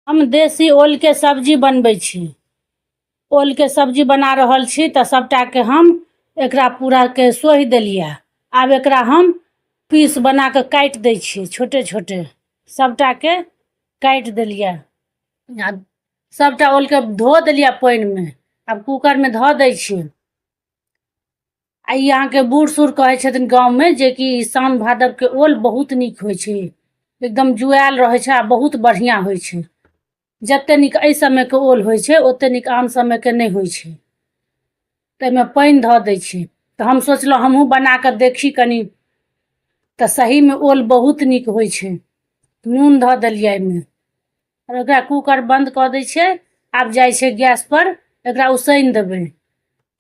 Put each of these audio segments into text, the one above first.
हम देसी ओल के सब्जी बनबै छी। ओल के सब्जी बना रहल छी तऽ सबटा के हम एकरा पूरा के सोहि देलिए। आब एकरा हम पीस बना के काट दै छी, छोटे छोटे सबटा के काट देलिए। आ सबटा ओल के धो देलिए पानी में। अब कुकर में धो दै छी। आ यहाँ के बूढ़ सूढ़ कहे छथिन गाँव में जे कि सावन भादव के ओल बहुत निक होय छै, एकदम जुआल रहे छै आ बहुत बढ़िया होय छै। जते निक एहि समय के ओल होय छै ओते निक आन समय के नहीं होय छै। तैमे पानी धो दै छी। तऽ हम सोचलहुँ हमहूँ बना के देखी कनी, तऽ सही में ओल बहुत निक होय छै। नून धो देलिए एहिमे और एकरा कुकर बंद कऽ दै छियै। आब जाइ छै गैस पर, एकरा उसैन देबै।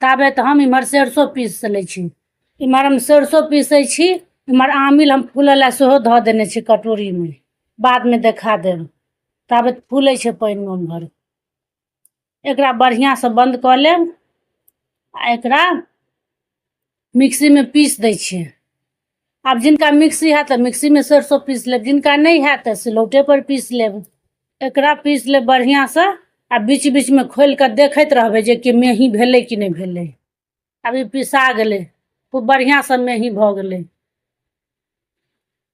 ताबे तऽ हम इम्हर सरसों पीस लै छी। इम्हर हम सरसों पीसै छी, इम्हर आमिल हम फूले ला सेहो धो देने छी कटोरी में, बाद में देखा देब। ताबे फूलै छै पानी में उम्हर। एकरा बढ़िया से बंद कऽ लेब आ एकरा मिक्सी में पीस दै छियै। आब जिनका मिक्सी है तऽ मिक्सी में सरसों पीस लेब, जिनका नहीं है तऽ सिलौटे पर पीस लेब। एकरा पीस लेब बढ़िया से आ बीच बीच में खोल के देखैत रहबै जे कि मेही भेलै कि नहीं भेलै। अभी पिसा गेलै, खूब बढ़िया से मेही भऽ गेलै।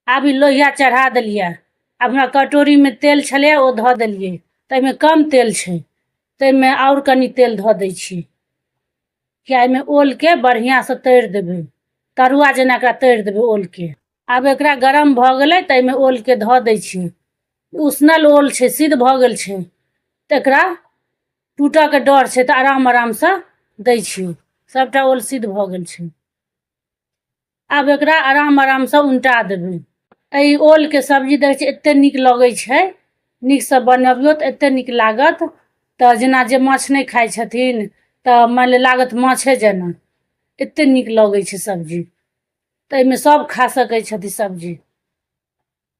अभी लोहिया चढ़ा देलिए। अब हमरा कटोरी में तेल छलै ओ धो देलिए। तैमे कम तेल छै, तैमे और कनी तेल धो दै छी। किया एहिमे ओल के बढ़िया से तैर देबै, तरुआ जेना एकरा तैर देबै ओल के। आब एकरा गरम भऽ गेलै तऽ एहिमे ओल के धो दै छी। उसनल ओल छै, सिद्ध भऽ गेल छै, तऽ एकरा टूटऽ के डर छै तऽ आराम आराम से दै छी। सबटा ओल सिद्ध भऽ गेल छै। आब एकरा आराम आराम से उल्टा देबै। एहि ओल के सब्जी देखै छी एते निक लगै छै, निक से बनबियौ तऽ एते निक लागत। तऽ जेना जे माछ नहीं खाय छथिन तऽ मानि ले लागत माछे जेना, एते निक लगै छै सब्जी। तऽ एहिमे सब खा सकै छथि सब्जी,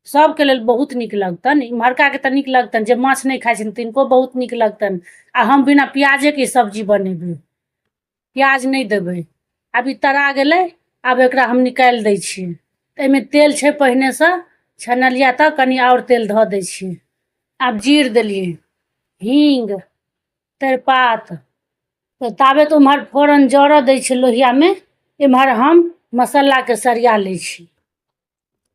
सबके लेल बहुत निक लगतनि। इम्हरका के तऽ निक लगतनि, जे माछ नहीं खाय छथिन तिनको बहुत निक लगतनि। आ हम बिना प्याजे के सब्जी बनेबै, प्याज नहीं देबै। अभी तरा गेलै, आब एकरा हम निकाल दै छियै। एहिमे तेल छै पहिने से छनलिया तऽ कनी और तेल धो दै छियै। आब जीर देलियै, हींग, तेजपात। तऽ ताबे तऽ उम्हर फोरन जरऽ दै छै लोहिया में, इम्हर हम मसाला के सरिया लै छी।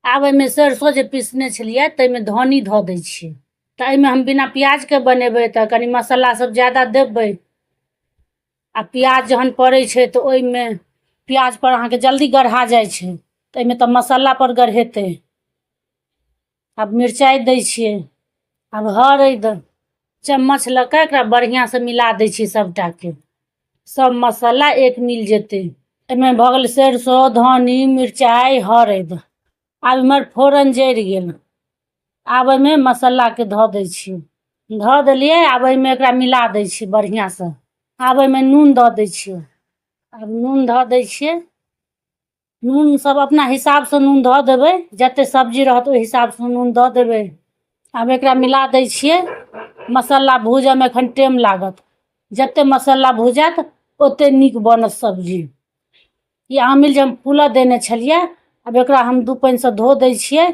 आब एहिमे सरसों जे पीसने छलियै ताहिमे धनी धो दै छियै। तऽ एहिमे हम बिना प्याज के बनेबै तऽ कनी मसाला सब ज्यादा देबै। आ प्याज जहन पड़ै छै तऽ ओहिमे प्याज पर अहाँके जल्दी गढ़ा जाइ छै, तऽ एहिमे तऽ मसाला पर गढ़ेतै। आब मिरचाइ दै छियै, आब हरैद। चम्मच लऽ के एकरा बढ़िया से मिला दै छियै सबटा के, सब मसाला एक मिल जेतै। एहिमे भऽ गेल सरसों, धनी, मिरचाई, हरैद। आब इम्हर फोरन जैर गेल। आब एहिमे मसाला के धो दै छियै, धऽ देलियै। आब एहिमे एकरा मिला दै छियै बढ़िया से। आब एहिमे नून दऽ दै छियै, आब नून धऽ दै छियै। नून सब अपना हिसाब से नून धऽ देबै, जते सब्जी रहत ओहि हिसाब से नून दऽ देबै। आब एकरा मिला दै छियै। मसाला भूजऽ में एखन टेम लागत, जते मसाला भुजात ओते निक बनत सब्जी। ई आमिल जे हम फूलऽ देने छलियै, आब एकरा हम दू पानि से धो दै छियै।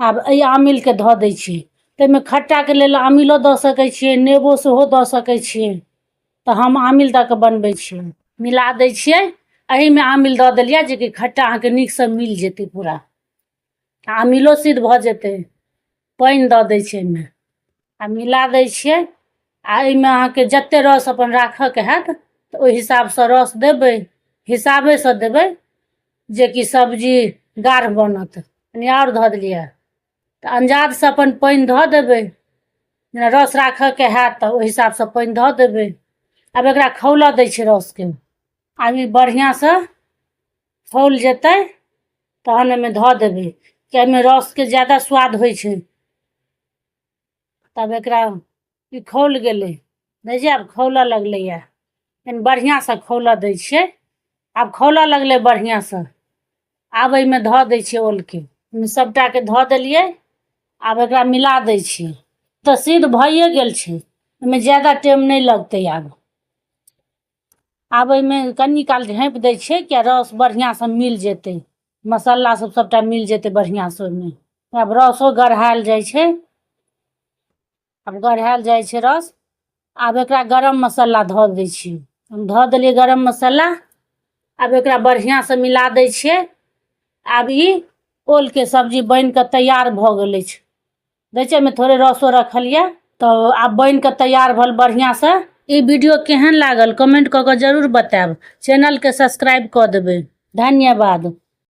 आब एहि आमिल के धऽ दै छी। ताहिमे खट्टा के लेल आमिलो दऽ सकै छियै, नेबो सेहो दऽ सकै छियै। तऽ हम आमिल दऽ कऽ बनबै छियै। मिला दै छियै, एहिमे आमिल दऽ देलियै जे कि खट्टा अहाँके नीक से मिल जेतै पूरा। आमिलो सिद्ध भऽ जेतै। पानि दऽ दै छियै एहिमे आ मिला दै छियै। आ एहिमे अहाँके जते रस अपन राखऽ के हैत तऽ ओहि हिसाब से रस देबै, हिसाबे से देबै। जे कि सब्जी गाढ़ बनत। कनि और धऽ देलियै तऽ अंदाज से अपन पानि धऽ देबै। जेना रस राखऽ के हैत तऽ ओहि हिसाब से पानि धऽ देबै। आब एकरा खौलऽ दै छियै रस के। आब ई बढ़िया से खौल जेतै तहन एहिमे धऽ देबै, किया एहिमे रस के ज्यादा स्वाद होइ छै। तब एकरा ई खौल गेलै, देखै छियै आब खौलऽ लगलैये। कनी बढ़िया से खौलऽ दै छियै। आब खौलऽ लगलै बढ़िया से। आब एहिमे धऽ दै छियै ओल के, एहिमे सबटा के धऽ देलियै। आब एकरा मिला दै छियै। तऽ सिद्ध भइए गेल छै, एहिमे ज्यादा टेम नहि लगतै आब। आब एहिमे कनी काल झाँपि दै छियै, किया रस बढ़िया से मिल जेतै। मसाला सब सबटा मिल जेतै बढ़िया से ओहिमे। आब रसो गढ़ायल जाइ छै। अब गढ़ायल जाइ छै रस। आब एकरा गरम मसाला धऽ दै छियै। हम धऽ देलियै गरम मसाला। अब एकरा बढ़िया से मिला दै छियै। आब ई ओल के सब्जी बन के तैयार भऽ गेल छै। दै छियै में थोड़े रसो रखलियै तो आब बन के तैयार भल बढ़िया से। ई वीडियो केहन लागल कमेंट क के जरूर बताएब। चैनल के सब्सक्राइब क देबै। धन्यवाद।